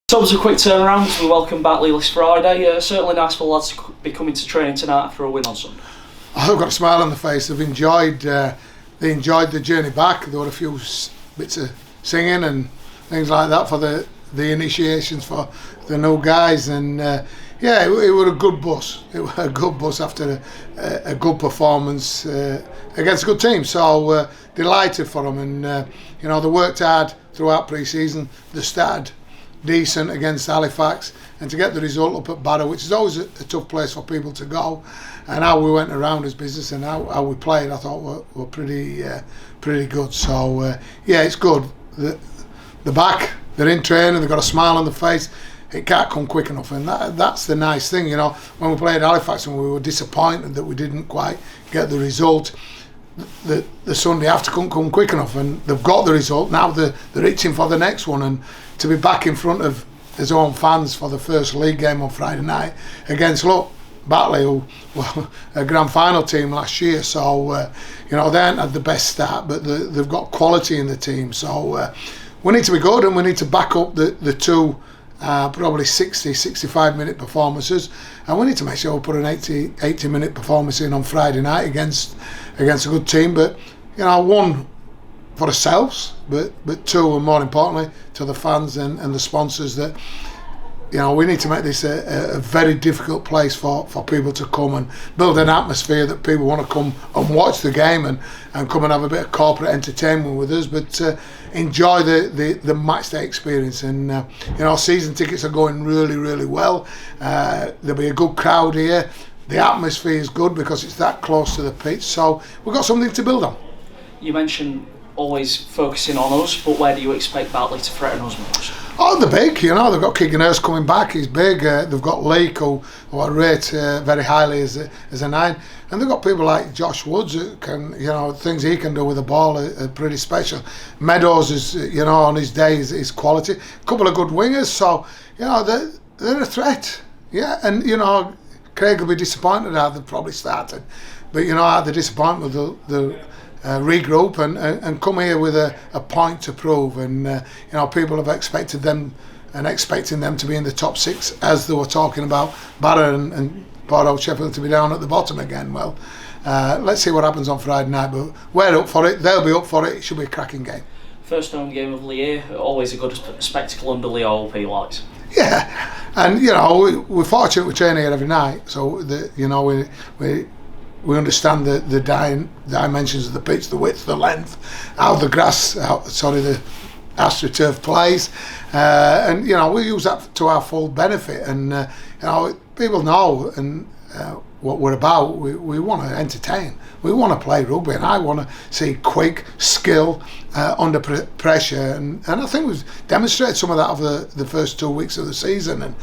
So it was a quick turnaround as we welcome Batley this Friday. Certainly nice for the lads to be coming to training tonight after a win on Sunday. I've got a smile on the face. They've enjoyed the journey back. There were a few bits of singing and things like that for the initiations for the new guys, and it was a good bus. It was a good bus after a good performance against a good team. So delighted for them, and they worked hard throughout pre-season. They started decent against Halifax, and to get the result up at Barrow, which is always a tough place for people to go, and how we went around as business and how we played, I thought were pretty good. So it's good. The back, they're in training, they've got a smile on the face. It can't come quick enough, and that's the nice thing. When we played Halifax and we were disappointed that we didn't quite get the result, the Sunday after couldn't come quick enough, and they've got the result. Now they're itching for the next one, and to be back in front of his own fans for the first league game on Friday night against Batley, who were a grand final team last year. So they haven't had the best start, but they've got quality in the team. So we need to be good, and we need to back up the two probably 65 minute performances, and we need to make sure we put an 80 minute performance in on Friday night against a good team. But one for ourselves, but two, and more importantly to the fans and the sponsors, that we need to make this a very difficult place for people to come and build an atmosphere that people want to come and watch the game and come and have a bit of corporate entertainment with us, but enjoy the match day experience. And season tickets are going really, really well. There'll be a good crowd here. The atmosphere is good because it's that close to the pitch, so we've got something to build on. You mentioned always focusing on us, but where do you expect Batley to threaten us most? Oh, they're big, they've got Keegan Hurst coming back, he's big. They've got Leake, who I rate very highly as a 9, and they've got people like Josh Woods, who can, things he can do with the ball are pretty special. Meadows is, on his day is quality. A couple of good wingers, so they're a threat. Yeah, and Craig will be disappointed how they've probably started, but the disappointment, they'll regroup and come here with a point to prove, and people have expecting them to be in the top 6, as they were talking about Barrow and Sheffield to be down at the bottom again. Well, let's see what happens on Friday night, but we're up for it, they'll be up for it. It should be a cracking game. First home game of the year, always a good spectacle under Leo, hope he likes. Yeah, and we're fortunate we train here every night, so we understand the dimensions of the pitch, the width, the length, how the the AstroTurf plays, and we use that to our full benefit. And people know and what we're about. We want to entertain. We want to play rugby, and I want to see quick skill under pressure. And I think we've demonstrated some of that over the first 2 weeks of the season, and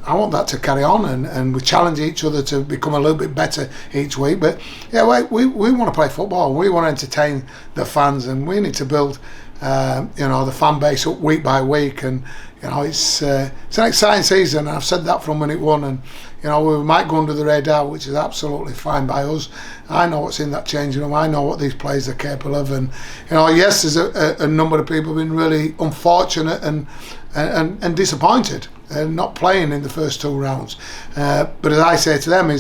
I want that to carry on, and we challenge each other to become a little bit better each week. But we want to play football. We want to entertain the fans, and we need to build the fan base up week by week. And it's an exciting season. I've said that from when it won, and we might go under the radar, which is absolutely fine by us. I know what's in that changing room. I know what these players are capable of, and yes, there's a number of people have been really unfortunate and disappointed not playing in the first 2 rounds. But as I say to them,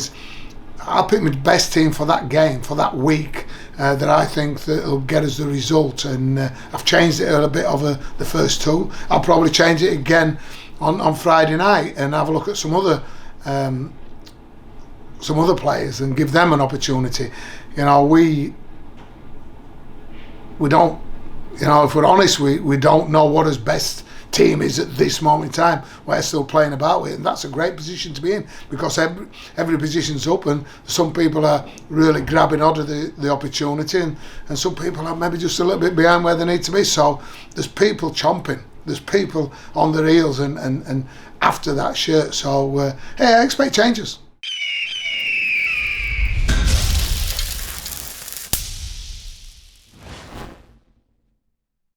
I'll pick my best team for that game, for that week, that I think that will get us the result. And I've changed it a little bit over the first 2. I'll probably change it again on Friday night and have a look at some other players and give them an opportunity. We don't, if we're honest, we don't know what his best team is at this moment in time. We're still playing about with it, and that's a great position to be in, because every position's up, and some people are really grabbing onto the opportunity, and some people are maybe just a little bit behind where they need to be. So there's people chomping, there's people on their heels and after that shirt. So I expect changes.